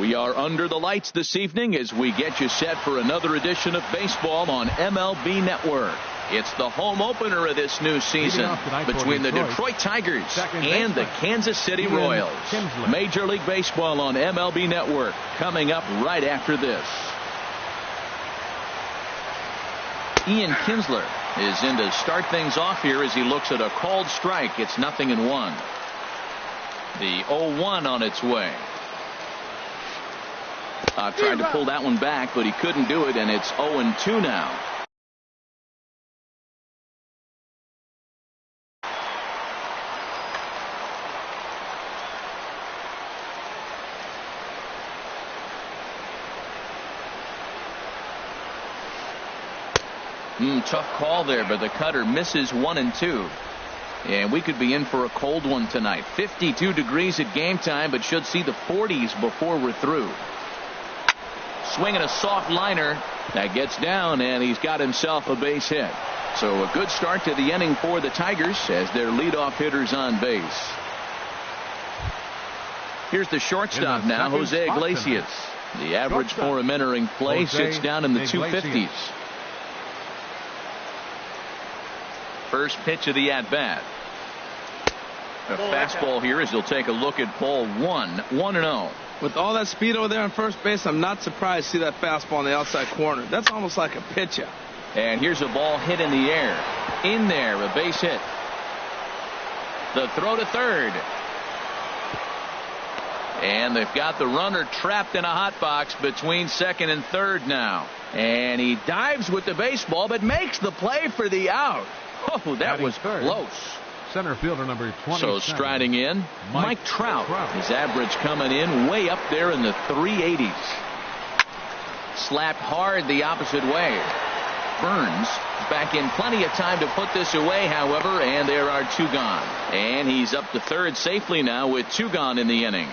We are under the lights this evening as we get you set for another edition of baseball on MLB Network. It's the home opener of this new season between the Detroit Tigers and the Kansas City Royals. Major League Baseball on MLB Network coming up right after this. Ian Kinsler is in to start things off here as he looks at a called strike. It's 0-1. The 0-1 on its way. Tried to pull that one back, but he couldn't do it, and it's 0-2 now. Tough call there, but the cutter misses 1-2. And we could be in for a cold one tonight. 52 degrees at game time, but should see the 40s before we're through. Swinging a soft liner that gets down, and he's got himself a base hit. So a good start to the inning for the Tigers as their leadoff hitter's on base. Here's the shortstop now, Jose Iglesias. The average for him entering play sits down in the 250s. First pitch of the at-bat. A fastball here as he'll take a look at ball 1-0. With all that speed over there on first base, I'm not surprised to see that fastball on the outside corner. That's almost like a pitcher. And here's a ball hit in the air. In there, a base hit. The throw to third. And they've got the runner trapped in a hot box between second and third now. And he dives with the baseball, but makes the play for the out. Oh, that was close. Center fielder number 27. So striding in, Mike Trout. His average coming in way up there in the 380s. Slapped hard the opposite way. Burns back in plenty of time to put this away, however, and there are two gone. And he's up to third safely now with two gone in the inning.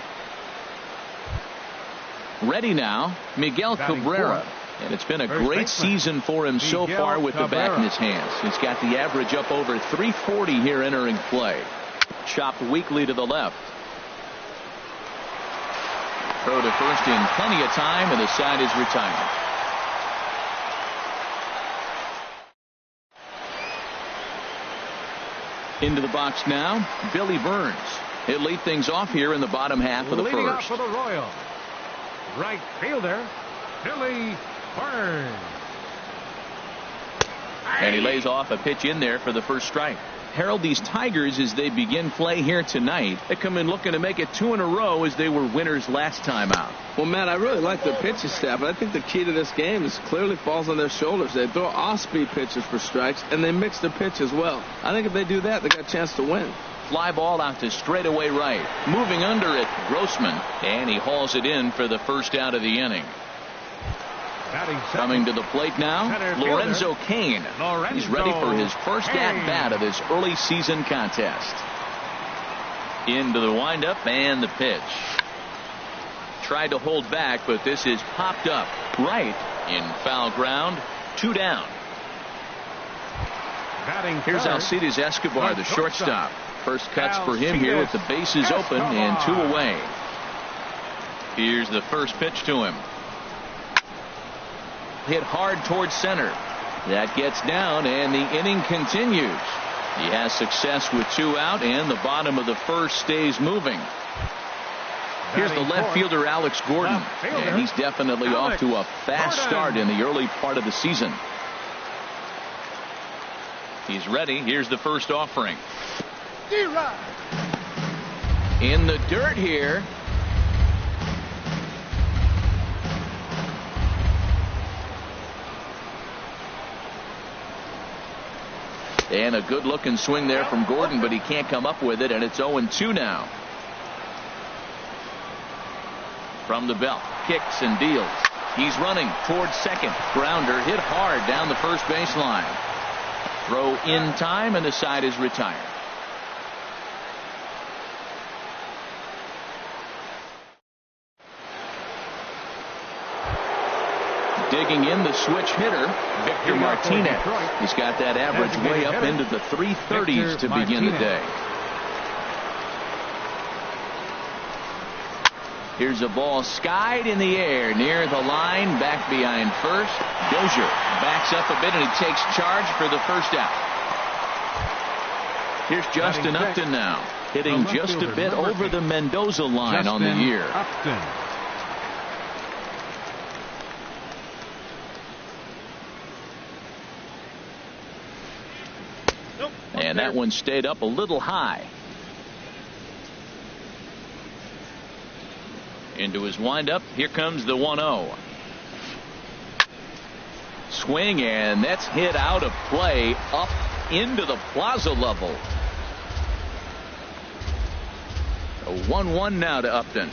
Ready now, Miguel Cabrera. And it's been a great season for him so far with the bat in his hands. He's got the average up over 340 here entering play. Chopped weakly to the left. Throw to first in plenty of time, and the side is retired. Into the box now, Billy Burns. He'll lead things off here in the bottom half of the first. Leading off for the Royals, right fielder Billy Burns. And he lays off a pitch in there for the first strike. Harold, these Tigers, as they begin play here tonight, they come in looking to make it two in a row as they were winners last time out. Well, Matt, I really like their pitching staff, but I think the key to this game is clearly falls on their shoulders. They throw off-speed pitches for strikes, and they mix their pitch as well. I think if they do that, they got a chance to win. Fly ball out to straightaway right. Moving under it, Grossman, and he hauls it in for the first out of the inning. Coming to the plate now, Lorenzo Cain. He's ready for his first at-bat of this early season contest. Into the windup and the pitch. Tried to hold back, but this is popped up right in foul ground. Two down. Here's Alcides Escobar, the shortstop. First cuts for him here with the bases open and two away. Here's the first pitch to him. Hit hard towards center. That gets down, and the inning continues. He has success with two out, and the bottom of the first stays moving. Here's the left fielder, Alex Gordon, and he's definitely off to a fast start in the early part of the season. He's ready. Here's the first offering. In the dirt here. And a good-looking swing there from Gordon, but he can't come up with it, and it's 0-2 now. From the belt, kicks and deals. He's running towards second. Grounder hit hard down the first baseline. Throw in time, and the side is retired. Digging in, the switch hitter, Victor Martinez. He's got that average way up into the 330s to begin the day. Here's a ball skied in the air near the line, back behind first. Dozier backs up a bit, and he takes charge for the first out. Here's Justin Upton now, hitting just a bit over the Mendoza line on the year. Upton. And that one stayed up a little high. Into his windup. Here comes the 1-0. Swing, and that's hit out of play up into the plaza level. A 1-1 now to Upton.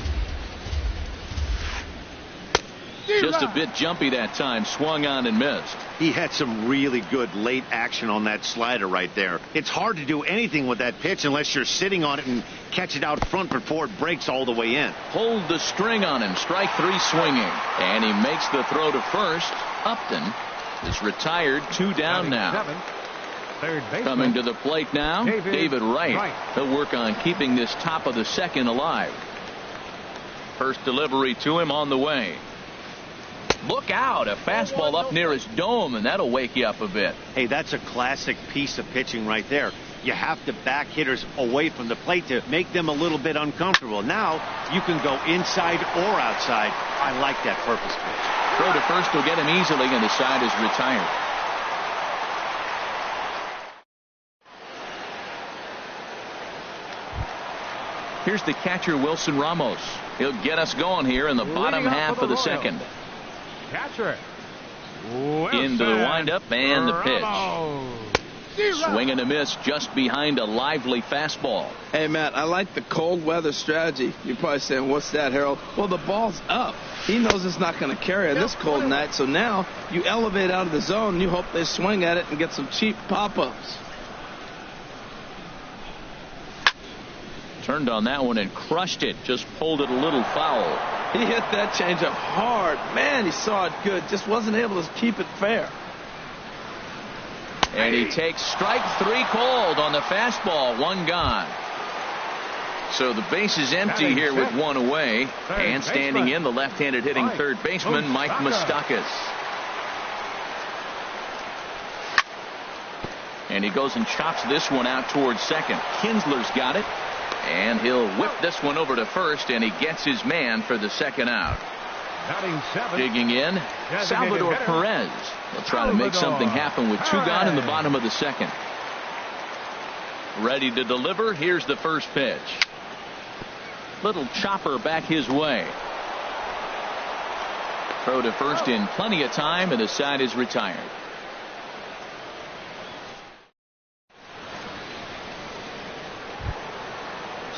Just a bit jumpy that time. Swung on and missed. He had some really good late action on that slider right there. It's hard to do anything with that pitch unless you're sitting on it and catch it out front before it breaks all the way in. Hold the string on him. Strike 3 swinging. And he makes the throw to first. Upton is retired. 2 down now. Third baseman. Coming to the plate now, David Wright. He'll work on keeping this top of the second alive. First delivery to him on the way. Look out, a fastball up near his dome, and that'll wake you up a bit. Hey, that's a classic piece of pitching right there. You have to back hitters away from the plate to make them a little bit uncomfortable. Now you can go inside or outside. I like that purpose pitch. Throw to first will get him easily, and the side is retired. Here's the catcher, Wilson Ramos. He'll get us going here in the bottom half of the second. Catcher. Into the windup and the pitch. Swing and a miss just behind a lively fastball. Hey, Matt, I like the cold weather strategy. You're probably saying, what's that, Harold? Well, the ball's up. He knows it's not going to carry on this cold night, so now you elevate out of the zone, and you hope they swing at it and get some cheap pop-ups. Turned on that one and crushed it. Just pulled it a little foul. He hit that changeup hard. Man, he saw it good. Just wasn't able to keep it fair. And he takes strike 3 called on the fastball. 1 gone. So the base is empty here with 1 away. And standing in, the left-handed hitting third baseman, Mike Moustakas. And he goes and chops this one out towards second. Kinsler's got it. And he'll whip this one over to first, and he gets his man for the second out. Digging in, Salvador Perez. They'll try to make something happen with 2 gone in the bottom of the second. Ready to deliver. Here's the first pitch. Little chopper back his way. Throw to first in plenty of time, and the side is retired.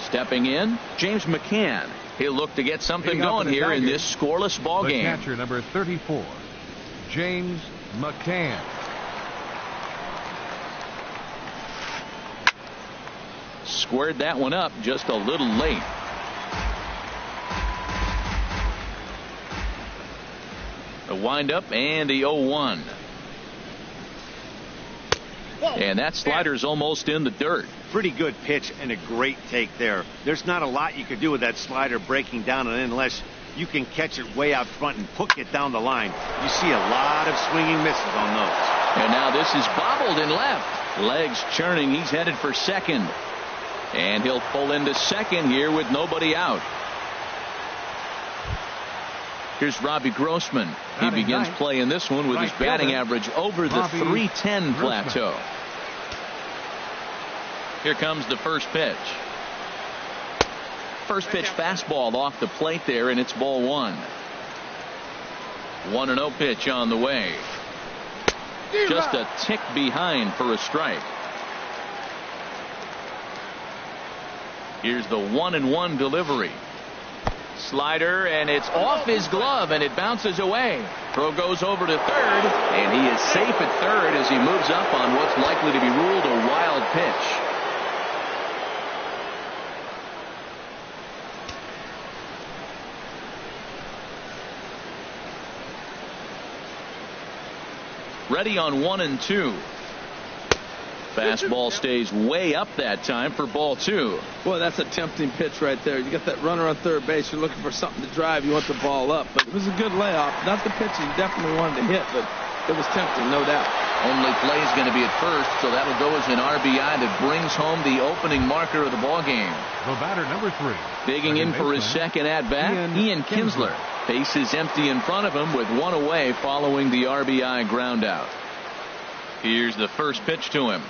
Stepping in, James McCann. He'll look to get something going here in this scoreless ball game. Catcher number 34, James McCann. Squared that one up just a little late. The windup and the 0-1. And that slider's almost in the dirt. Pretty good pitch and a great take there. There's not a lot you could do with that slider breaking down and in unless you can catch it way out front and hook it down the line. You see a lot of swinging misses on those. And now this is bobbled in left. Legs churning. He's headed for second. And he'll pull into second here with nobody out. Here's Robbie Grossman. He begins playing this one with his batting average over the .310 plateau. Here comes the first pitch. First pitch fastball off the plate there, and it's ball 1. 1-0 pitch on the way. Just a tick behind for a strike. Here's the 1-1 delivery. Slider, and it's off his glove, and it bounces away. Throw goes over to third, and he is safe at third as he moves up on what's likely to be ruled a wild pitch. Ready on 1 and 2. Fastball stays way up that time for ball 2. Boy, that's a tempting pitch right there. You got that runner on third base. You're looking for something to drive. You want the ball up. But it was a good layoff. Not the pitch he definitely wanted to hit, but it was tempting, no doubt. Only play is going to be at first, so that'll go as an RBI that brings home the opening marker of the ball game. The batter, number 3. Digging in for his second at-bat, Ian Kinsler. Base is empty in front of him with one away following the RBI ground out. Here's the first pitch to him.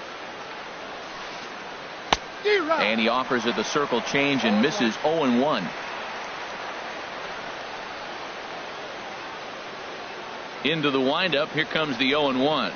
And he offers it the circle change and misses 0-1. Into the windup. Here comes the 0-1.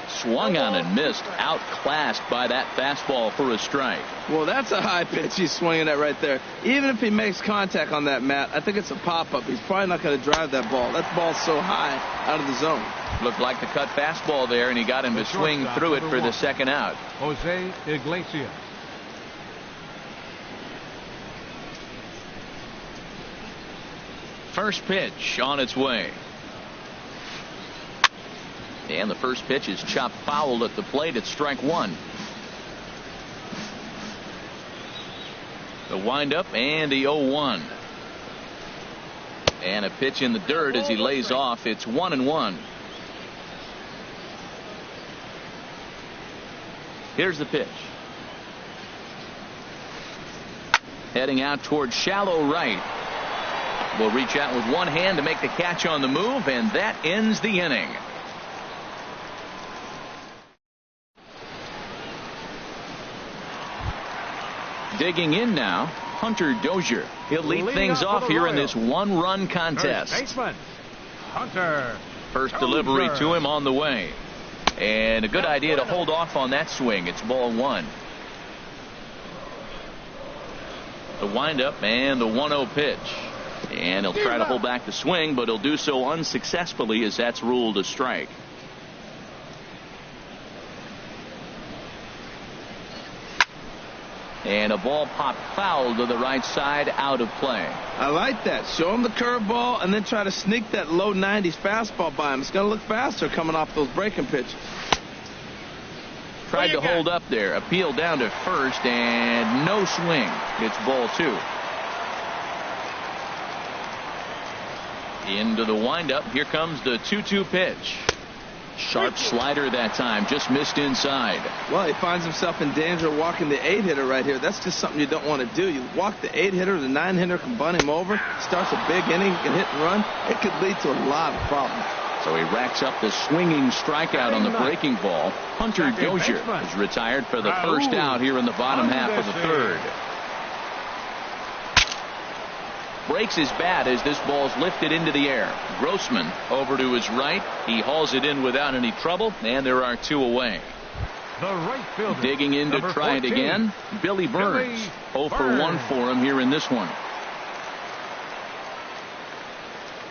Swung on and missed. Outclassed by that fastball for a strike. Well, that's a high pitch he's swinging at right there. Even if he makes contact on that, Matt, I think it's a pop-up. He's probably not going to drive that ball. That ball's so high out of the zone. Looked like the cut fastball there, and he got him to swing through it for the second out. Jose Iglesias. First pitch on its way. And the first pitch is chopped foul at the plate at strike 1. The windup and the 0-1. And a pitch in the dirt as he lays off. It's 1-1. Here's the pitch. Heading out towards shallow right. Will reach out with one hand to make the catch on the move, and that ends the inning. Digging in now, Hunter Dozier. He'll lead things off here in this one-run contest. Baseman, Hunter. First delivery to him on the way. And a good idea to hold off on that swing. It's ball 1. The windup and the 1-0 pitch. And he'll try to hold back the swing, but he'll do so unsuccessfully as that's ruled a strike. And a ball popped foul to the right side, out of play. I like that. Show him the curveball and then try to sneak that low 90s fastball by him. It's going to look faster coming off those breaking pitches. Tried to hold up there. Appeal down to first and no swing. It's ball 2. Into the windup. Here comes the 2-2 pitch. Sharp slider that time. Just missed inside. Well, he finds himself in danger of walking the 8-hitter right here. That's just something you don't want to do. You walk the 8-hitter, the 9-hitter can bunt him over. Starts a big inning. He can hit and run. It could lead to a lot of problems. So he racks up the swinging strikeout on the breaking ball. Hunter Dozier is retired for the first out here in the bottom half of the third. Breaks his bat as this ball's lifted into the air. Grossman over to his right. He hauls it in without any trouble, and there are 2 away. The right fielder, digging in to try 14. It again. Billy Burns. 0 for 1 for him here in this one.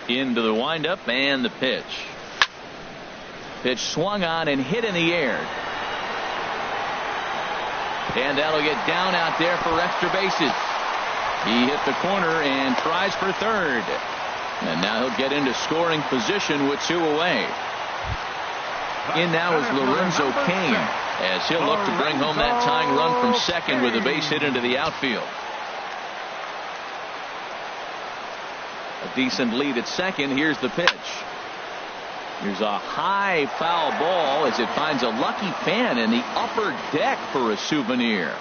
Into the windup and the pitch. Pitch swung on and hit in the air. And that'll get down out there for extra bases. He hit the corner and tries for third. And now he'll get into scoring position with 2 away. In now is Lorenzo Cain, as he'll look to bring home that tying run from second with a base hit into the outfield. A decent lead at second. Here's the pitch. Here's a high foul ball as it finds a lucky fan in the upper deck for a souvenir.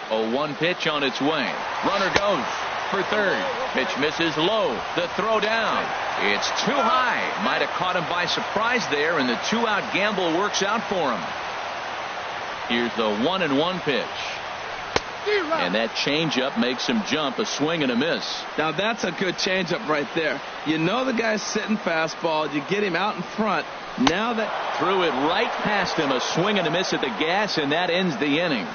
0-1 pitch on its way. Runner goes for third. Pitch misses low. The throw down. It's too high. Might have caught him by surprise there, and the 2-out gamble works out for him. Here's the 1-1 pitch. And that changeup makes him jump. A swing and a miss. Now that's a good changeup right there. You know the guy's sitting fastball. You get him out in front. Now that threw it right past him. A swing and a miss at the gas, and that ends the inning.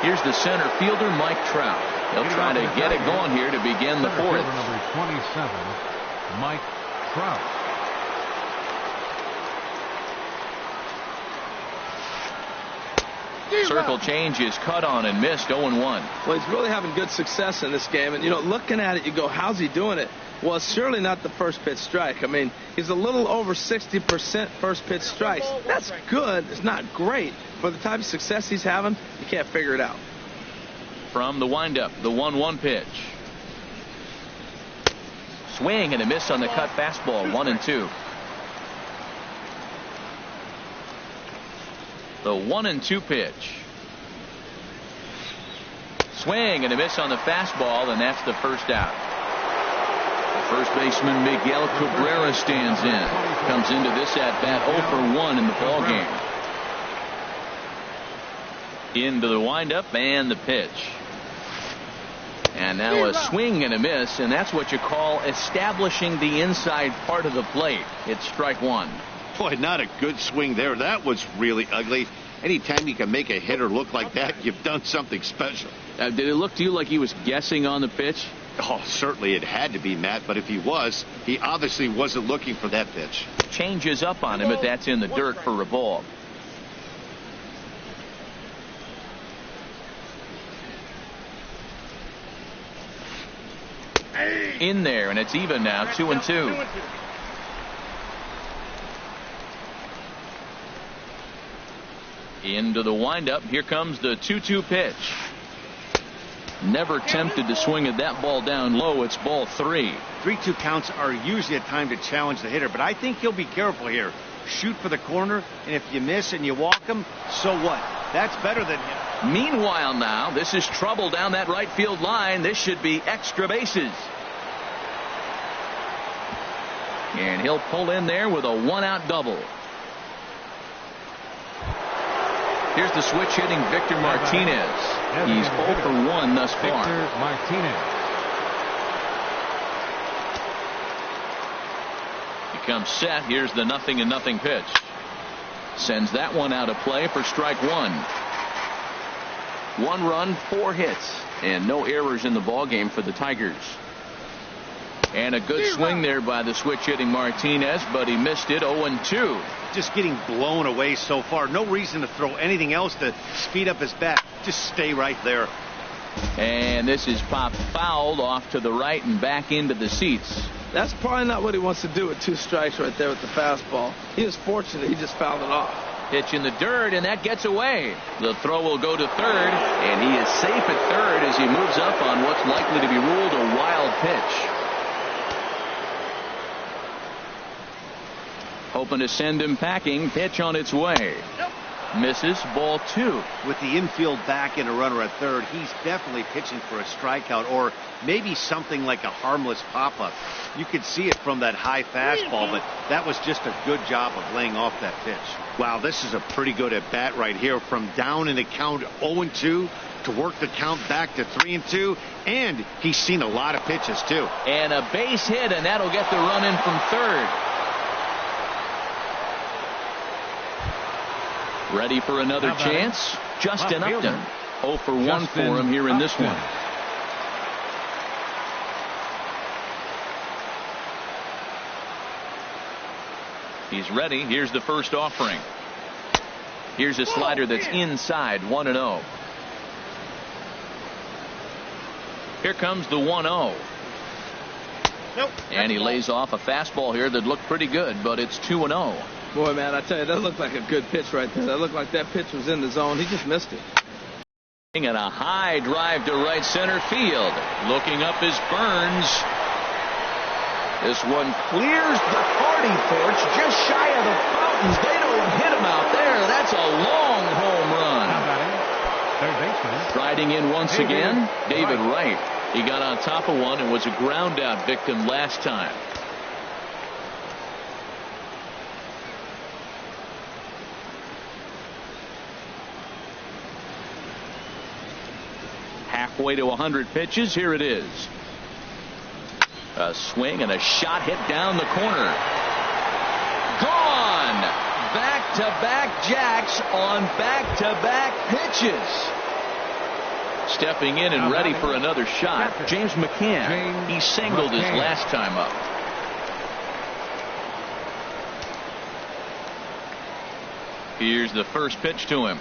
Here's the center fielder, Mike Trout. He'll try to get it going here to begin the fourth. Number 27, Mike Trout. Circle change is cut on and missed. 0-1. Well, he's really having good success in this game. And, you know, looking at it, you go, how's he doing it? Well, it's surely not the first pitch strike. I mean, he's a little over 60% first pitch strikes. That's good. It's not great. For the type of success he's having, you can't figure it out. From the windup, the 1-1 pitch. Swing and a miss on the cut fastball. 1-2. The 1-2 pitch. Swing and a miss on the fastball, and that's the first out. First baseman Miguel Cabrera stands in. Comes into this at bat 0 for 1 in the ball game. Into the windup and the pitch. And now a swing and a miss, and that's what you call establishing the inside part of the plate. It's strike one. Boy, not a good swing there. That was really ugly. Anytime you can make a hitter look like that, you've done something special. Did it look to you like he was guessing on the pitch? Oh, certainly it had to be, Matt, but if he was, he obviously wasn't looking for that pitch. Changes up on him, but that's in the dirt for a ball. In there, and it's even now, 2-2. Into the windup. Here comes the 2-2 pitch. Never tempted to swing at that ball down low. It's ball 3. 3-2 counts are usually a time to challenge the hitter, but I think he'll be careful here. Shoot for the corner, and if you miss and you walk him, so what? That's better than him. Meanwhile now, this is trouble down that right field line. This should be extra bases. And he'll pull in there with a 1-out double. Here's the switch hitting Victor Martinez. He's 0 for 1 thus far. Victor Martinez. He comes set. Here's the 0-0 pitch. Sends that one out of play for strike one. 1 run, 4 hits, and no errors in the ball game for the Tigers. And a good swing there by the switch hitting Martinez, but he missed it. 0-2. Just getting blown away so far. No reason to throw anything else to speed up his bat. Just stay right there. And this is popped fouled off to the right and back into the seats. That's probably not what he wants to do with 2 strikes right there with the fastball. He was fortunate he just fouled it off. Pitch in the dirt, and that gets away. The throw will go to third, and he is safe at third as he moves up on what's likely to be ruled a wild pitch. Hoping to send him packing. Pitch on its way. Misses. Ball 2. With the infield back and a runner at third, he's definitely pitching for a strikeout or maybe something like a harmless pop-up. You could see it from that high fastball, but that was just a good job of laying off that pitch. Wow, this is a pretty good at-bat right here. From down in the count 0-2 to work the count back to 3-2, and he's seen a lot of pitches too. And a base hit, and that'll get the run in from third. Ready for another chance? Justin Upton. 0 for 1 for him here in this one. He's ready. Here's the first offering. Here's a slider that's inside. 1-0. Here comes the 1-0. Nope. And he lays off a fastball here that looked pretty good, but it's 2-0. Boy, man, I tell you, that looked like a good pitch right there. That looked like that pitch was in the zone. He just missed it. And a high drive to right center field. Looking up is Burns. This one clears the party porch just shy of the fountains. They don't hit him out there. That's a long home run. Third baseman. Riding in once again, David Wright. He got on top of one and was a ground out victim last time. Halfway to 100 pitches. Here it is. A swing and a shot hit down the corner. Gone. Back-to-back jacks on back-to-back pitches. Stepping in and ready for another shot, James McCann. He singled his last time up. Here's the first pitch to him.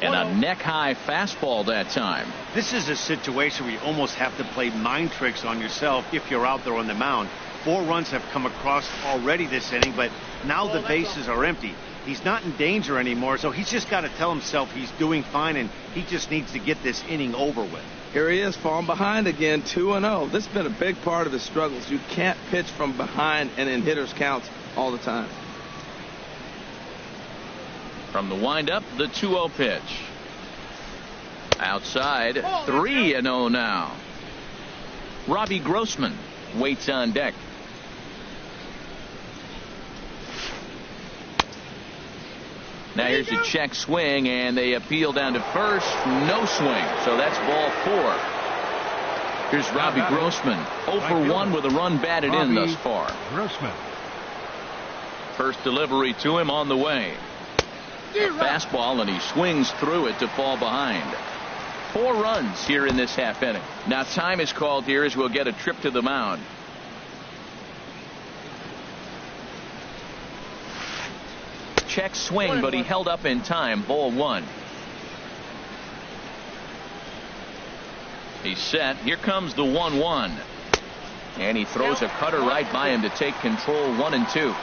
And a neck-high fastball that time. This is a situation where you almost have to play mind tricks on yourself if you're out there on the mound. 4 runs have come across already this inning, but now the bases are empty. He's not in danger anymore, so he's just got to tell himself he's doing fine, and he just needs to get this inning over with. Here he is, falling behind again, 2-0. This has been a big part of his struggles. You can't pitch from behind and in hitters' counts all the time. From the windup, the 2-0 pitch. Outside, 3-0 now. Robbie Grossman waits on deck. Now here's a check swing, and they appeal down to first. No swing, so that's ball 4. Here's Robbie Grossman, 0 for 1 with a run batted in thus far. Grossman. First delivery to him on the way. A fastball, and he swings through it to fall behind. 4 runs here in this half inning. Now time is called here as we'll get a trip to the mound. Check swing, but he held up in time. Ball 1. He's set. Here comes the 1-1. And he throws a cutter right by him to take control. 1-2.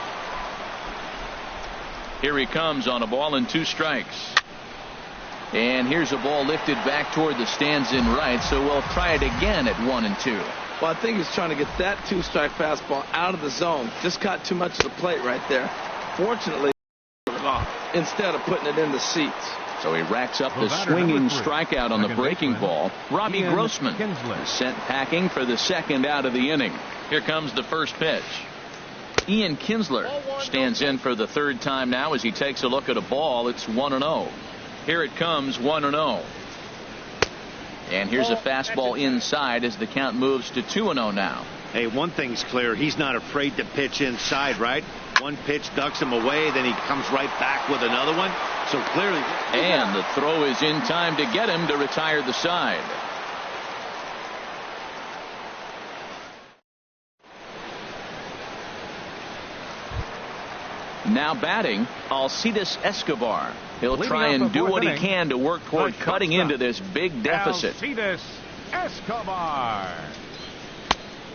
Here he comes on a ball and 2 strikes. And here's a ball lifted back toward the stands in right, so we'll try it again at 1-2. Well, I think he's trying to get that 2-strike fastball out of the zone. Just caught too much of the plate right there. Fortunately, instead of putting it in the seats. So he racks up the swinging strikeout on the breaking ball. Robbie Grossman is sent packing for the second out of the inning. Here comes the first pitch. Ian Kinsler stands in for the 3rd time now as he takes a look at a ball. It's 1-0. Here it comes, 1-0. And here's a fastball inside as the count moves to 2-0 now. Hey, one thing's clear. He's not afraid to pitch inside, right? One pitch ducks him away, then he comes right back with another one. So clearly. And the throw is in time to get him to retire the side. Now batting, Alcides Escobar. He'll try and do what he can to work toward cutting into this big deficit. Alcides Escobar.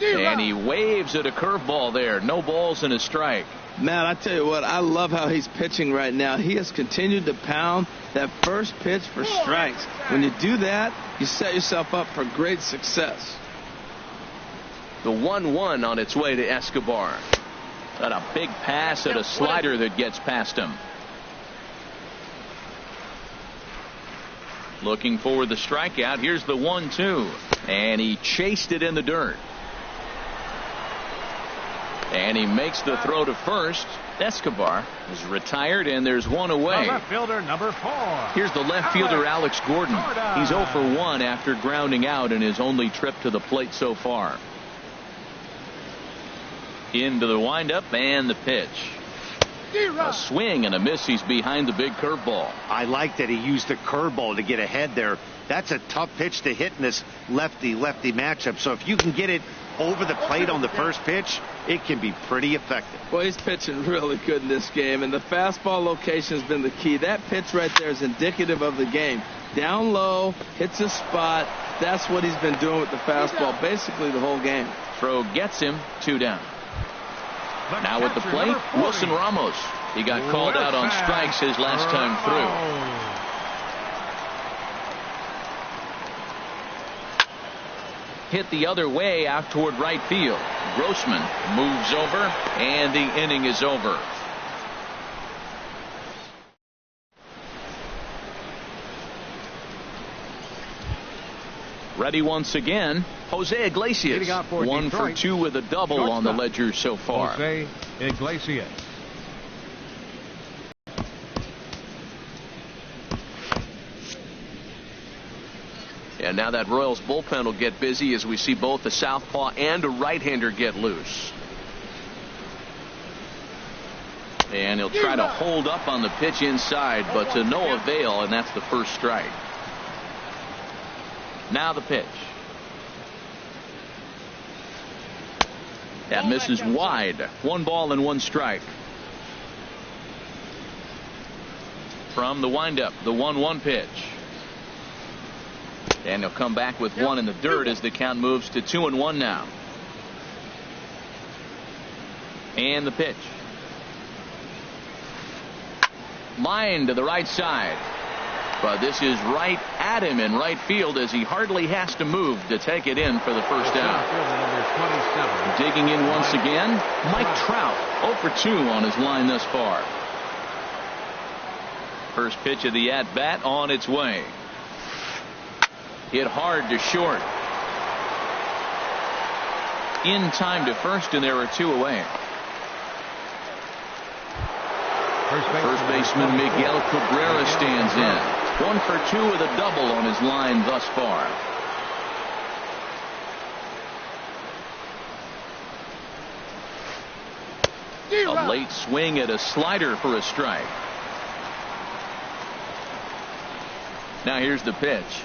And he waves at a curveball there. No balls and a strike. Man, I tell you what, I love how he's pitching right now. He has continued to pound that first pitch for strikes. When you do that, you set yourself up for great success. The 1-1 on its way to Escobar. Got a big pass at a slider that gets past him. Looking for the strikeout. Here's the 1-2. And he chased it in the dirt. And he makes the throw to first. Escobar is retired, and there's one away. The left fielder, number 4. Here's the left fielder, Alex Gordon. He's 0 for 1 after grounding out in his only trip to the plate so far. Into the windup and the pitch. A swing and a miss. He's behind the big curveball. I like that he used the curveball to get ahead there. That's a tough pitch to hit in this lefty-lefty matchup. So if you can get it over the plate on the first pitch, it can be pretty effective. Well, he's pitching really good in this game, and the fastball location has been the key. That pitch right there is indicative of the game. Down low, hits a spot. That's what he's been doing with the fastball basically the whole game. Throw gets him, 2 down. Now at the plate, Wilson Ramos. He got called out on strikes his last time through. Hit the other way out toward right field. Grossman moves over, and the inning is over. Ready once again, Jose Iglesias. 1 for 2 with a double on the ledger so far. Jose Iglesias. And now that Royals bullpen will get busy as we see both a southpaw and a right-hander get loose. And he'll try to hold up on the pitch inside, but to no avail, and that's the first strike. Now the pitch. That misses wide. 1 ball and 1 strike. From the windup, the 1-1 pitch. And he'll come back with one in the dirt as the count moves to 2-1 now. And the pitch. Line to the right side. But this is right at him in right field as he hardly has to move to take it in for the first out. Digging in once again, Mike Trout, 0 for 2 on his line thus far. First pitch of the at-bat on its way. Hit hard to short. In time to first, and there are 2 away. First baseman Miguel Cabrera stands in. 1 for 2 with a double on his line thus far. A late swing at a slider for a strike. Now here's the pitch.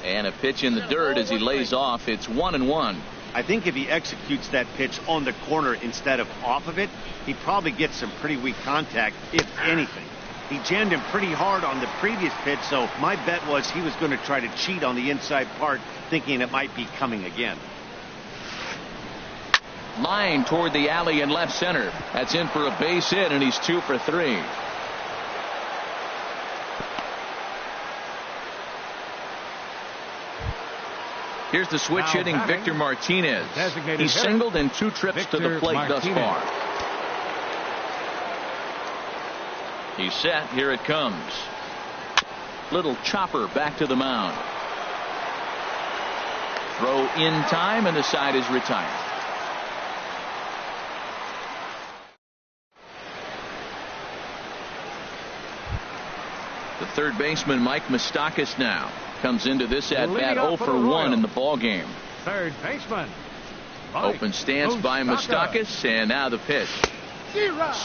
And a pitch in the dirt as he lays off. It's 1-1. I think if he executes that pitch on the corner instead of off of it, he probably gets some pretty weak contact, if anything. He jammed him pretty hard on the previous pitch, so my bet was he was going to try to cheat on the inside part, thinking it might be coming again. Line toward the alley in left center. That's in for a base hit, and he's 2 for 3. Here's the switch hitting Victor Martinez. He's singled in 2 trips to the plate thus far. He's set. Here it comes. Little chopper back to the mound. Throw in time, and the side is retired. The third baseman Mike Moustakas now comes into this at bat 0 for 1 in the ball game. Third baseman. Open stance by Moustakas, and now the pitch.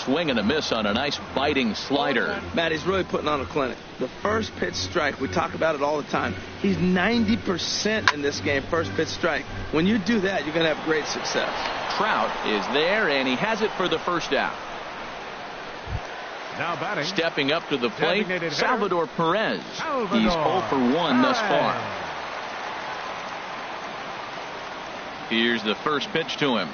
Swing and a miss on a nice biting slider. Matt, he's really putting on a clinic. The first pitch strike, we talk about it all the time. He's 90% in this game, first pitch strike. When you do that, you're going to have great success. Trout is there, and he has it for the first out. Now batting. Stepping up to the plate, Salvador Perez. He's 0 for 1 thus far. Here's the first pitch to him.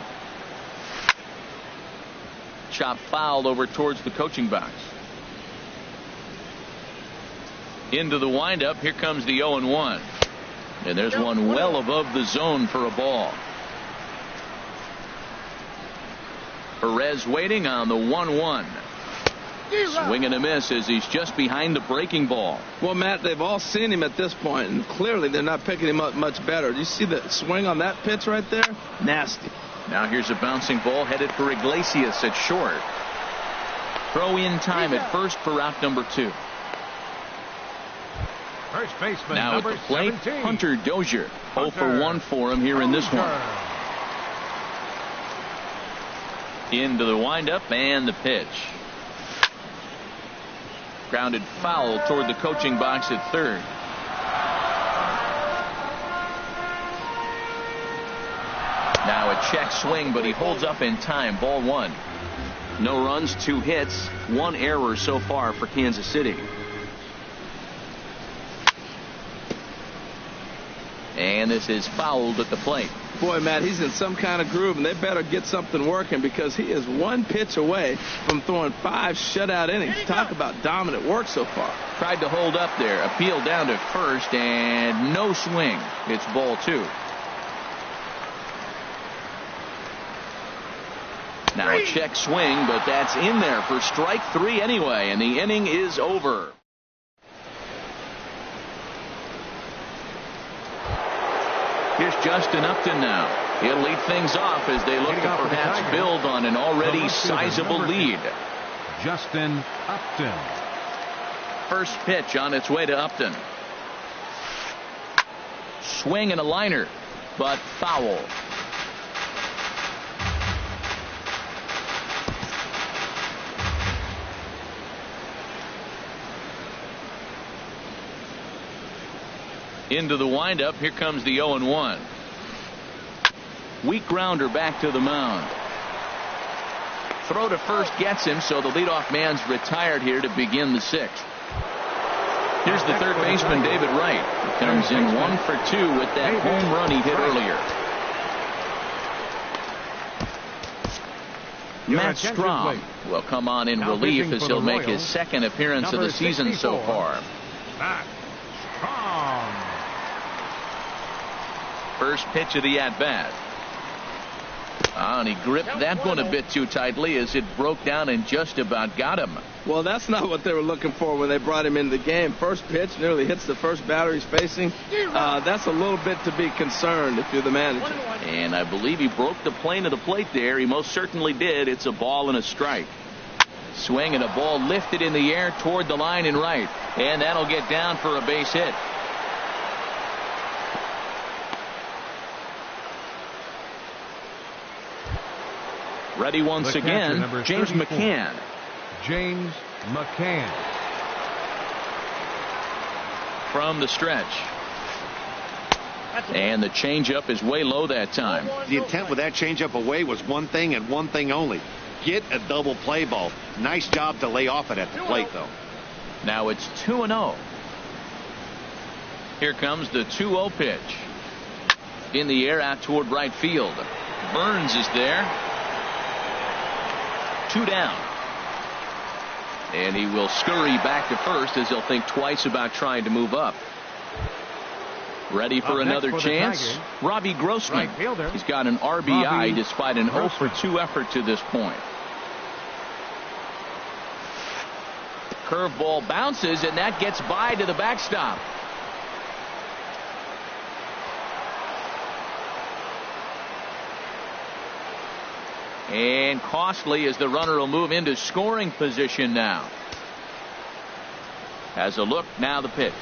Chop fouled over towards the coaching box. Into the windup. Here comes the 0-1. And there's one well above the zone for a ball. Perez waiting on the 1-1. Swing and a miss as he's just behind the breaking ball. Well, Matt, they've all seen him at this point, and clearly they're not picking him up much better. Do you see the swing on that pitch right there? Nasty. Now here's a bouncing ball headed for Iglesias at short. Throw in time at first for out number 2. First baseman now at the plate, 17. Hunter Dozier. 0 for 1 for him here in this one. Into the windup and the pitch. Grounded foul toward the coaching box at third. Now a check swing, but he holds up in time. Ball 1. No runs, 2 hits, 1 error so far for Kansas City. And this is fouled at the plate. Boy, Matt, he's in some kind of groove, and they better get something working because he is 1 pitch away from throwing 5 shutout innings. Talk about dominant work so far. Tried to hold up there. Appeal down to first, and no swing. It's ball 2. Now a check swing, but that's in there for strike 3 anyway, and the inning is over. Here's Justin Upton now. He'll lead things off as they look to perhaps build on an already sizable lead. Justin Upton. First pitch on its way to Upton. Swing and a liner, but foul. Into the windup. Here comes the 0-1. Weak grounder back to the mound. throw to first gets him, so the leadoff man's retired here to begin the sixth. Here's the third baseman, David Wright. He comes in 1 for 2 with that home run he hit earlier. Matt Strom will come on in relief as he'll make his second appearance of the season so far. Matt Strom. First pitch of the at-bat. And he gripped that one a bit too tightly as it broke down and just about got him. Well, that's not what they were looking for when they brought him into the game. First pitch nearly hits the first batter he's facing. That's a little bit to be concerned if you're the manager. And I believe he broke the plane of the plate there. He most certainly did. It's a ball and a strike. Swing and a ball lifted in the air toward the line and right. And that'll get down for a base hit. Ready once again, James McCann. James McCann. From the stretch. And the changeup is way low that time. The intent with that changeup away was one thing and one thing only. Get a double play ball. Nice job to lay off it at the plate, though. Now it's 2-0. Here comes the 2-0 pitch. In the air out toward right field. Burns is there. 2 down. And he will scurry back to first as he'll think twice about trying to move up. Ready for another chance? Robbie Grossman. He's got an RBI despite an 0 for 2 effort to this point. Curveball bounces, and that gets by to the backstop. And costly as the runner will move into scoring position now. Has a look, now the pitch.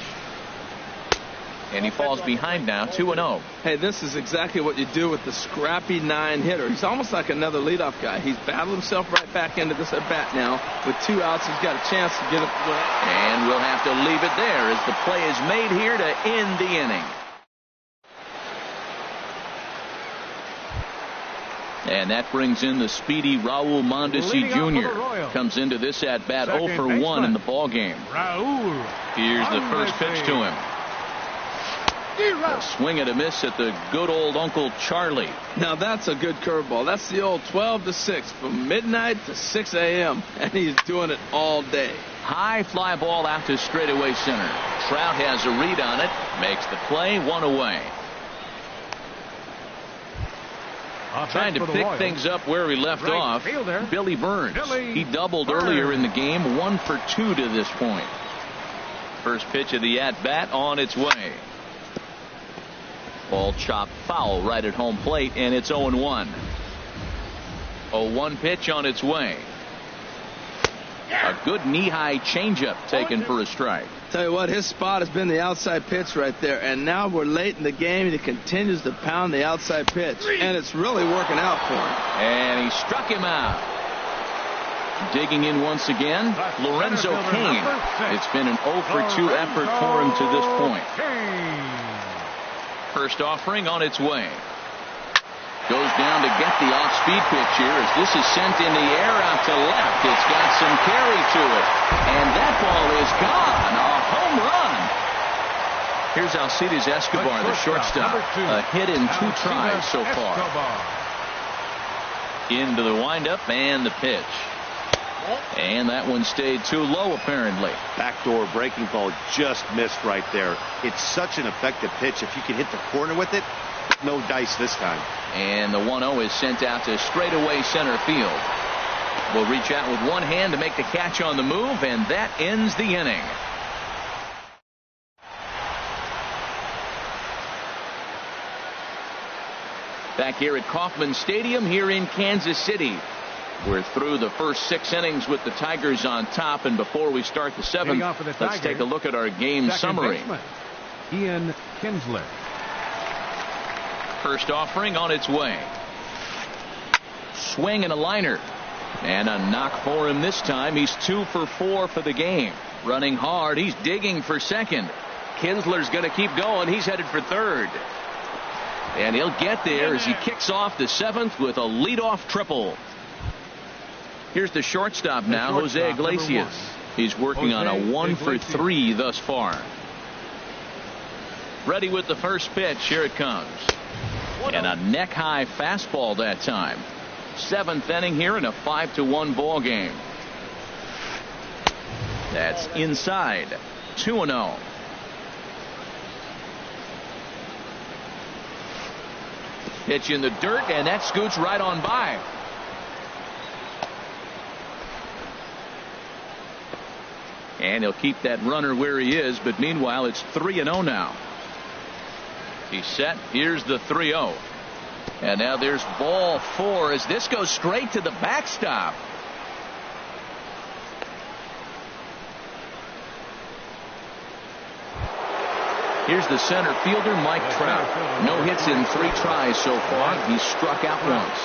And he falls behind now, 2-0. Hey, this is exactly what you do with the scrappy 9 hitter. He's almost like another leadoff guy. He's battled himself right back into this at bat now. With 2 outs, he's got a chance to get it. And we'll have to leave it there as the play is made here to end the inning. And that brings in the speedy Raul Mondesi Jr. Comes into this at bat 0 for 1 in the ball game. Here's the first pitch to him. A swing and a miss at the good old Uncle Charlie. Now that's a good curveball. That's the old 12 to 6 from midnight to 6 a.m. and he's doing it all day. High fly ball out to straightaway center. Trout has a read on it. Makes the play, 1 away. Trying to pick things up where he left off, Billy Burns. He doubled earlier in the game, 1 for 2 to this point. First pitch of the at-bat on its way. Ball chopped foul right at home plate, and it's 0-1. 0-1 pitch on its way. A good knee-high changeup taken for a strike. Tell you what, his spot has been the outside pitch right there, and now we're late in the game, and he continues to pound the outside pitch, and it's really working out for him. And he struck him out. Digging in once again, Lorenzo Cain. It's been an 0 for 2 effort for him to this point. First offering on its way. Goes down to get the off-speed pitch here as this is sent in the air out to left. It's got some carry to it. And that ball is gone. A home run. Here's Alcides Escobar, the shortstop. A hit in 2 tries so far. Into the windup and the pitch. And that one stayed too low apparently. Backdoor breaking ball just missed right there. It's such an effective pitch. If you can hit the corner with it, no dice this time. And the 1-0 is sent out to straightaway center field. Will reach out with one hand to make the catch on the move, and that ends the inning. Back here at Kauffman Stadium here in Kansas City. We're through the first 6 innings with the Tigers on top, and before we start the 7th, let's take a look at our game summary. Ian Kinsler. First offering on its way. Swing and a liner. And a knock for him this time. He's 2 for 4 for the game. Running hard. He's digging for second. Kinsler's going to keep going. He's headed for third. And he'll get there as he kicks off the 7th with a leadoff triple. Here's the shortstop now, Jose Iglesias. He's working on a 1-for-3 thus far. Ready with the first pitch. Here it comes. And a neck-high fastball that time. 7th inning here in a 5-1 ball game. That's inside. 2-0. Pitch in the dirt, and that scoots right on by. And he'll keep that runner where he is, but meanwhile it's 3-0 now. He's set. Here's the 3-0. And now there's ball 4 as this goes straight to the backstop. Here's the center fielder, Mike Trout. No hits in 3 tries so far. He's struck out once.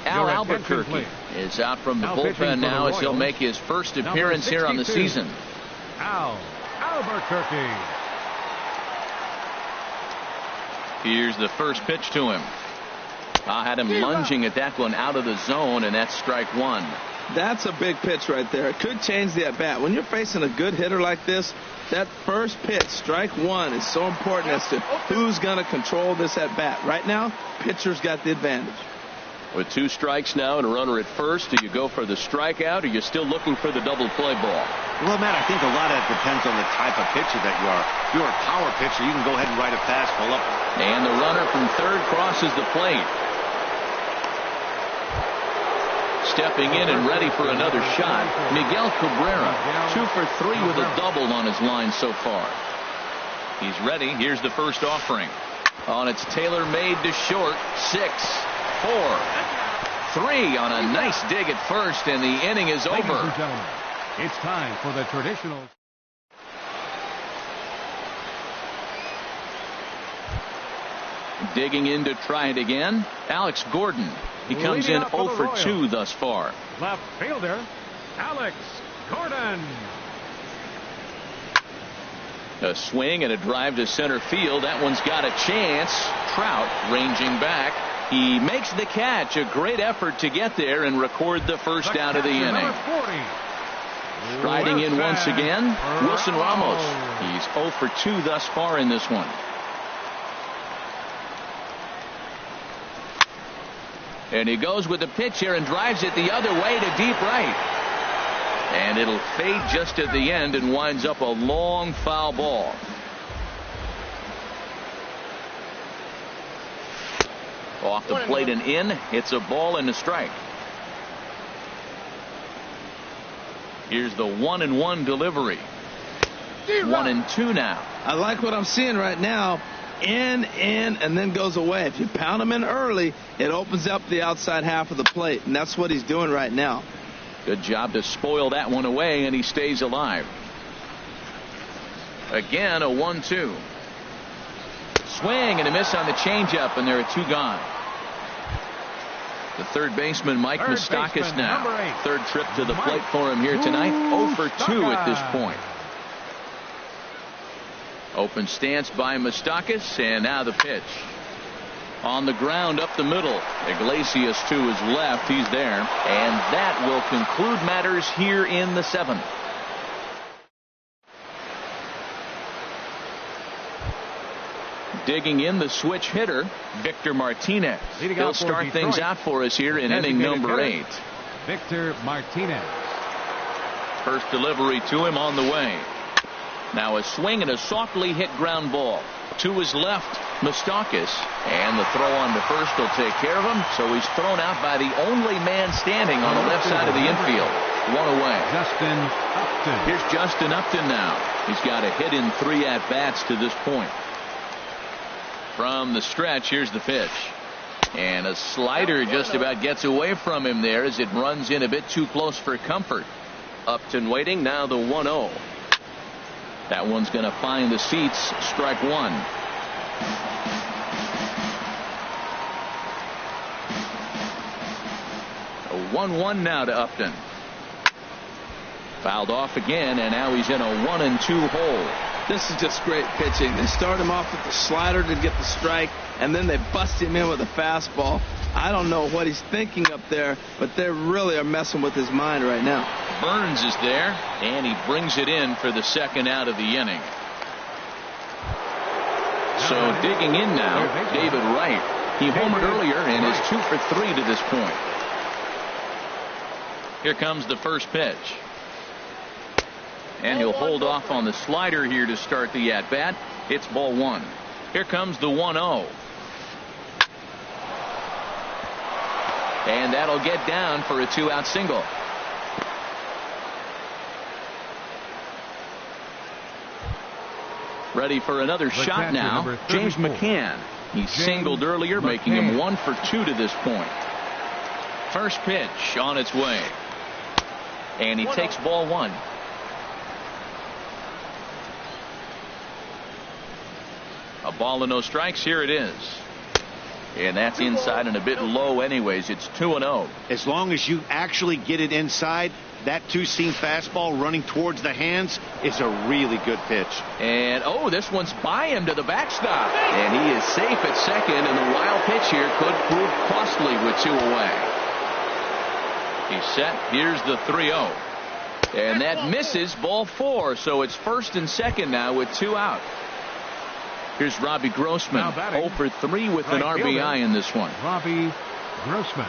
Al Albuquerque is out from the bullpen now as he'll make his first appearance here on the season. Al Albuquerque. Here's the first pitch to him. I had him lunging at that one out of the zone, and that's strike 1. That's a big pitch right there. It could change the at-bat. When you're facing a good hitter like this, that first pitch, strike 1, is so important as to who's going to control this at-bat. Right now, pitcher's got the advantage. With 2 strikes now and a runner at first, do you go for the strikeout, or are you still looking for the double play ball? Well, Matt, I think a lot of it depends on the type of pitcher that you are. If you're a power pitcher, you can go ahead and ride a fastball up. And the runner from third crosses the plate. Stepping in and ready for another shot, Miguel Cabrera, 2 for 3 with a double on his line so far. He's ready. Here's the first offering. On its tailor-made to short. 6, 4, 3 on a nice dig at first, and the inning is over. Ladies and gentlemen, it's time for the traditional. Digging in to try it again, Alex Gordon. He comes in 0 for 2 thus far. Left fielder, Alex Gordon. A swing and a drive to center field. That one's got a chance. Trout ranging back. He makes the catch. A great effort to get there and record the first out of the inning. Striding in once again, Wilson Ramos. He's 0 for 2 thus far in this one. And he goes with the pitch here and drives it the other way to deep right. And it'll fade just at the end and winds up a long foul ball. Off the plate and in. It's a ball and a strike. Here's the 1-1 delivery. 1-2 now. I like what I'm seeing right now. In, and then goes away. If you pound him in early, it opens up the outside half of the plate, and that's what he's doing right now. Good job to spoil that one away, and he stays alive. Again, a 1-2. Swing and a miss on the changeup, and there are 2 gone. The third baseman, Mike Moustakas now. 3rd trip to the plate for him here tonight. 0 for 2 at this point. Open stance by Moustakas, and now the pitch. On the ground up the middle. Iglesias to his left. He's there. And that will conclude matters here in the 7th. Digging in, the switch hitter, Victor Martinez. He'll start things out for us here in inning number 8. Victor Martinez. First delivery to him on the way. Now a swing and a softly hit ground ball. To his left, Moustakas. And the throw on to first will take care of him. So he's thrown out by the only man standing on the left side of the infield. 1 away. Justin Upton. Here's Justin Upton now. He's got a hit in 3 at-bats to this point. From the stretch, here's the pitch. And a slider just about gets away from him there as it runs in a bit too close for comfort. Upton waiting. Now the 1-0. That one's going to find the seats. Strike 1. A 1-1 now to Upton. Fouled off again, and now he's in a 1-2 hole. This is just great pitching. They start him off with the slider to get the strike, and then they bust him in with a fastball. I don't know what he's thinking up there, but they really are messing with his mind right now. Burns is there, and he brings it in for the second out of the inning. So digging in now, David Wright. He homered earlier and is 2 for 3 to this point. Here comes the first pitch. And he'll hold off on the slider here to start the at-bat. It's ball 1. Here comes the 1-0. And that'll get down for a 2-out single. Ready for another shot now, James McCann. He singled earlier, making him 1 for 2 to this point. First pitch on its way. And he takes ball 1. A ball and no strikes. Here it is. And that's inside and a bit low anyways. It's 2-0. As long as you actually get it inside, that two-seam fastball running towards the hands is a really good pitch. And this one's by him to the backstop. And he is safe at second, and the wild pitch here could prove costly with 2 away. He's set. Here's the 3-0. And that misses, ball 4. So it's first and second now with 2 out. Here's Robbie Grossman, 0 for 3 with an RBI in this one. Robbie Grossman.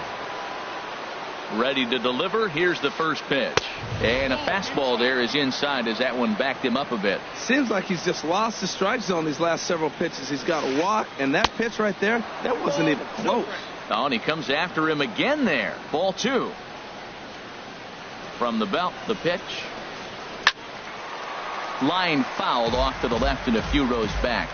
Ready to deliver. Here's the first pitch. And a fastball there is inside as that one backed him up a bit. Seems like he's just lost the strike zone these last several pitches. He's got a walk, and that pitch right there, that wasn't even close. Oh, and he comes after him again there. Ball 2. From the belt, the pitch. Line fouled off to the left and a few rows back.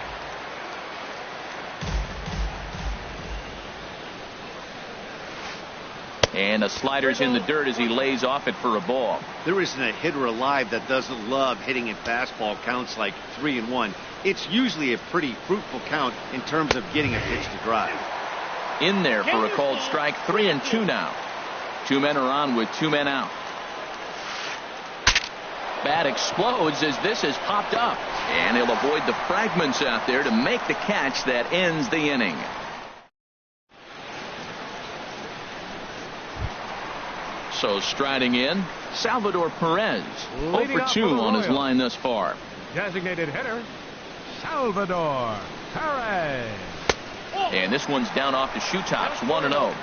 And a slider's in the dirt as he lays off it for a ball. There isn't a hitter alive that doesn't love hitting in fastball counts like 3-1. It's usually a pretty fruitful count in terms of getting a pitch to drive. In there for a called strike. 3-2 now. 2 men are on with 2 men out. Bat explodes as this has popped up. And he'll avoid the fragments out there to make the catch that ends the inning. So striding in, Salvador Perez, 0 for 2 on his line thus far. Designated hitter, Salvador Perez. And this one's down off the shoe tops, 1-0.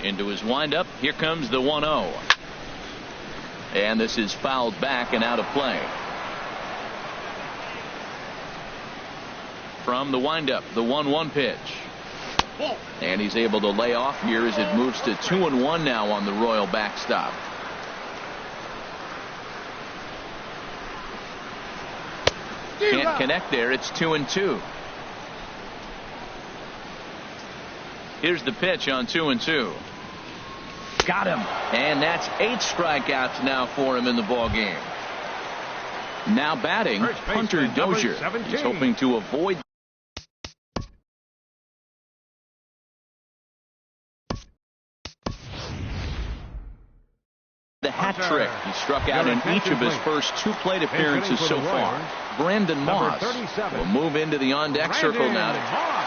Into his windup, here comes the 1-0. And this is fouled back and out of play. From the windup, the 1-1 pitch. And he's able to lay off here as it moves to 2-1 now on the Royal backstop. Can't connect there. It's 2-2. Here's the pitch on 2-2. Got him. And that's 8 strikeouts now for him in the ball game. Now batting, Hunter Dozier. He's hoping to avoid the hat trick. He struck out in each of his first 2 plate appearances so far. Brandon Moss will move into the on-deck circle now.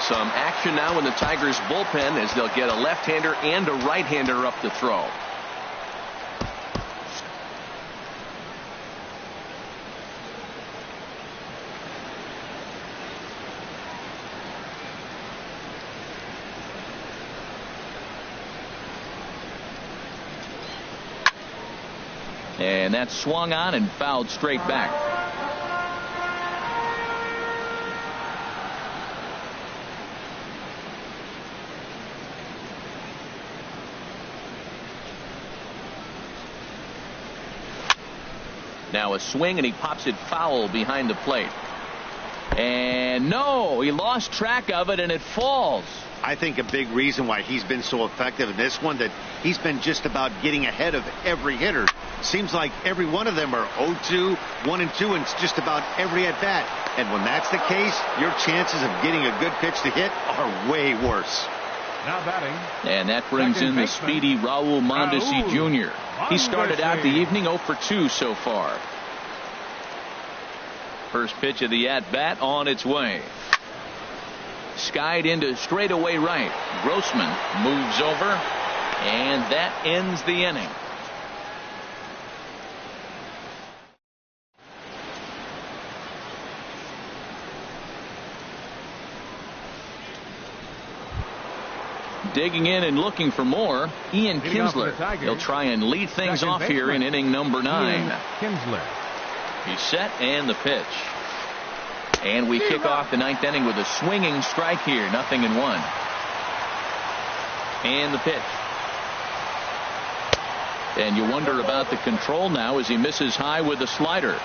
Some action now in the Tigers bullpen as they'll get a left-hander and a right-hander up to throw. And that's swung on and fouled straight back. Now a swing and he pops it foul behind the plate. And no, he lost track of it and it falls. I think a big reason why he's been so effective in this one that he's been just about getting ahead of every hitter. Seems like every one of them are 0-2, 1-2, and it's just about every at bat. And when that's the case, your chances of getting a good pitch to hit are way worse. Now batting. And that brings in the speedy Raul Mondesi Jr. He started out the evening 0 for 2 so far. First pitch of the at-bat on its way. Skied into straightaway right. Grossman moves over, and that ends the inning. Digging in and looking for more, Ian Kinsler. He'll try and lead things off here in inning number 9. Kinsler. He's set, and the pitch. And we kick off the 9th inning with a swinging strike here. 0-1. And the pitch. And you wonder about the control now as he misses high with the slider.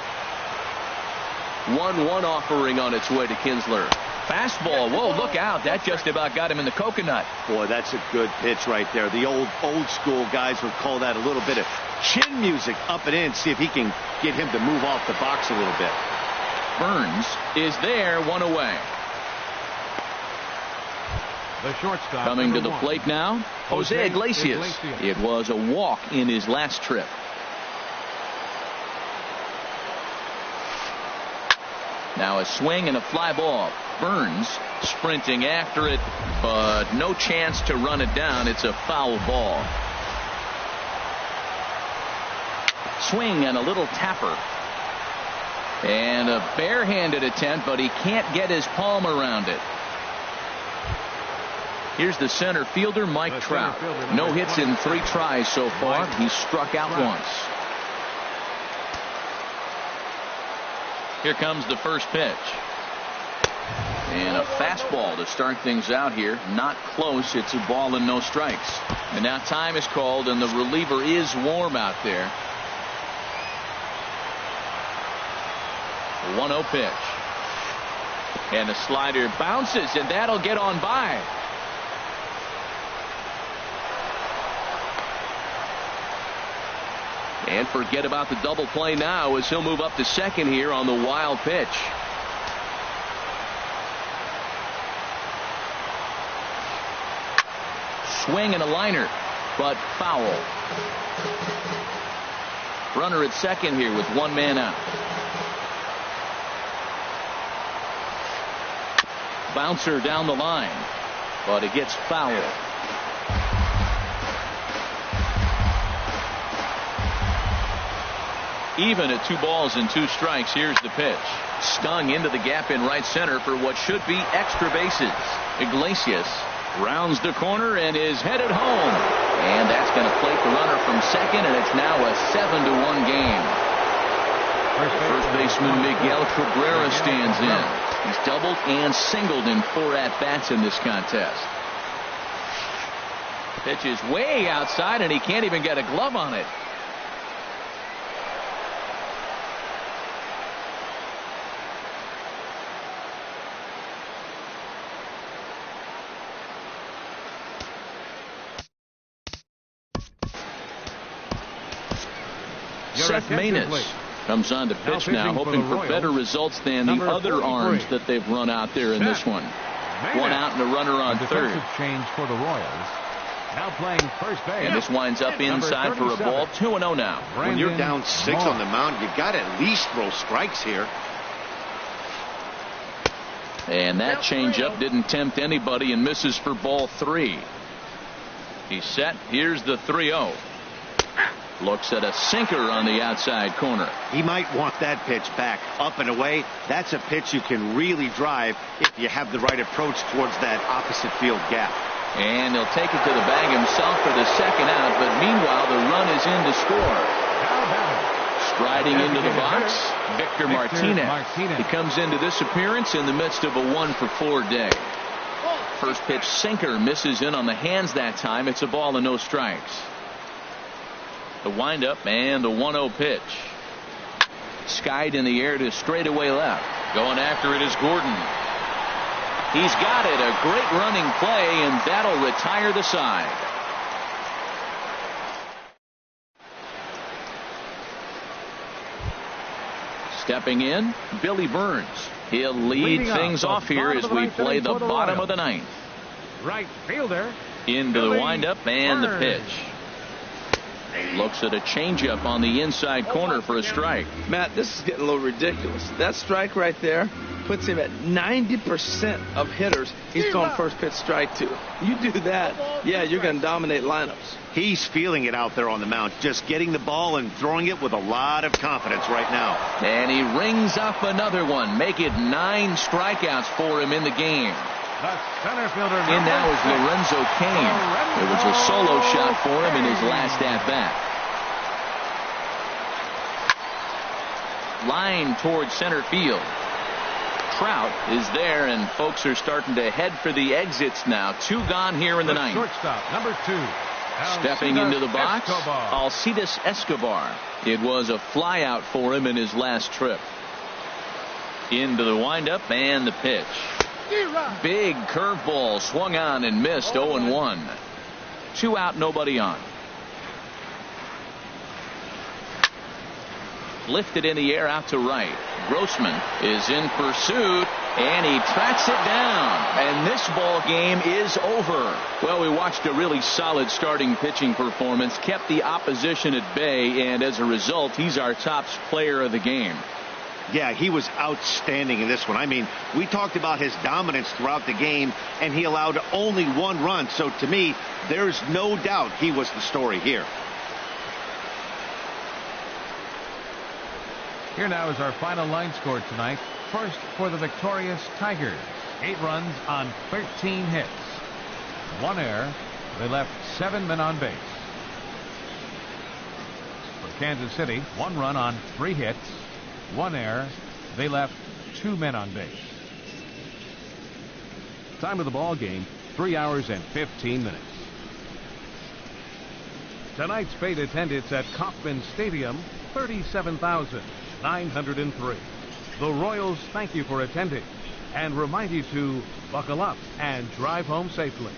1-1 offering on its way to Kinsler. Fastball. Whoa, look out. That just about got him in the coconut. Boy, that's a good pitch right there. The old school guys would call that a little bit of chin music up and in. See if he can get him to move off the box a little bit. Burns is there, 1 away. The shortstop. Coming to the plate now, Jose Iglesias. It was a walk in his last trip. Now a swing and a fly ball. Burns sprinting after it, but no chance to run it down. It's a foul ball. Swing and a little tapper. And a barehanded attempt, but he can't get his palm around it. Here's the center fielder, Mike Trout. No hits in 3 tries so far. He's struck out once. Here comes the first pitch. And a fastball to start things out here. Not close. It's a ball and no strikes. And now time is called, and the reliever is warm out there. 1-0 pitch. And the slider bounces, and that'll get on by. And forget about the double play now as he'll move up to second here on the wild pitch. Swing and a liner, but foul. Runner at second here with 1 man out. Bouncer down the line, but it gets fouled. Even at 2 balls and 2 strikes. Here's the pitch. Stung into the gap in right center for what should be extra bases. Iglesias rounds the corner and is headed home. And that's going to plate the runner from second, and it's now a 7-1 game. First baseman Miguel Cabrera stands in. He's doubled and singled in 4 at-bats in this contest. Pitch is way outside, and he can't even get a glove on it. Seth Maness comes on to pitch now, hoping for better results than the other arms that they've run out there in this one. 1 out and a runner on third. Change for the Royals. Now playing first base. And this winds up inside for a ball. 2-0 now. When you're down 6 on the mound, you got to at least throw strikes here. And that changeup didn't tempt anybody and misses for ball 3. He's set. Here's the 3-0. Looks at a sinker on the outside corner. He might want that pitch back up and away. That's a pitch you can really drive if you have the right approach towards that opposite field gap. And he'll take it to the bag himself for the second out, but meanwhile the run is in to score. Striding into the box, Victor Martinez. He comes into this appearance in the midst of a 1-for-4 day. First pitch sinker misses in on the hands that time. It's a ball and no strikes. The windup and the 1-0 pitch. Skied in the air to straightaway left. Going after it is Gordon. He's got it. A great running play, and that'll retire the side. Stepping in, Billy Burns. He'll lead things off here as we play the bottom of the 9th. right fielder. Into the Billy windup and the Burns. pitch. Looks at a changeup on the inside corner for a strike. Matt, this is getting a little ridiculous. That strike right there puts him at 90% of hitters he's throwing first pitch strike to. You do that, yeah, you're going to dominate lineups. He's feeling it out there on the mound, just getting the ball and throwing it with a lot of confidence right now. And he rings up another one. Make it 9 strikeouts for him in the game. The center fielder. In now is Lorenzo Cain. It was a solo shot for him in his last at-bat. Line towards center field. Trout is there, and folks are starting to head for the exits now. 2 gone here in the ninth. Shortstop, number 2. Stepping into the box, Escobar. Alcides Escobar. It was a flyout for him in his last trip. Into the windup and the pitch. Big curveball swung on and missed. 0-1. 2 out, nobody on. Lifted in the air out to right. Grossman is in pursuit, and he tracks it down. And this ball game is over. Well, we watched a really solid starting pitching performance, kept the opposition at bay, and as a result, he's our top player of the game. Yeah, he was outstanding in this one. I mean, we talked about his dominance throughout the game, and he allowed only 1 run. So to me, there's no doubt he was the story here. Here now is our final line score tonight. First for the victorious Tigers. 8 runs on 13 hits. 1 error. They left 7 men on base. For Kansas City, 1 run on 3 hits. 1 error. They left 2 men on base. Time of the ball game, 3 hours and 15 minutes. Tonight's paid attendance at Kauffman Stadium, 37,903. The Royals thank you for attending and remind you to buckle up and drive home safely.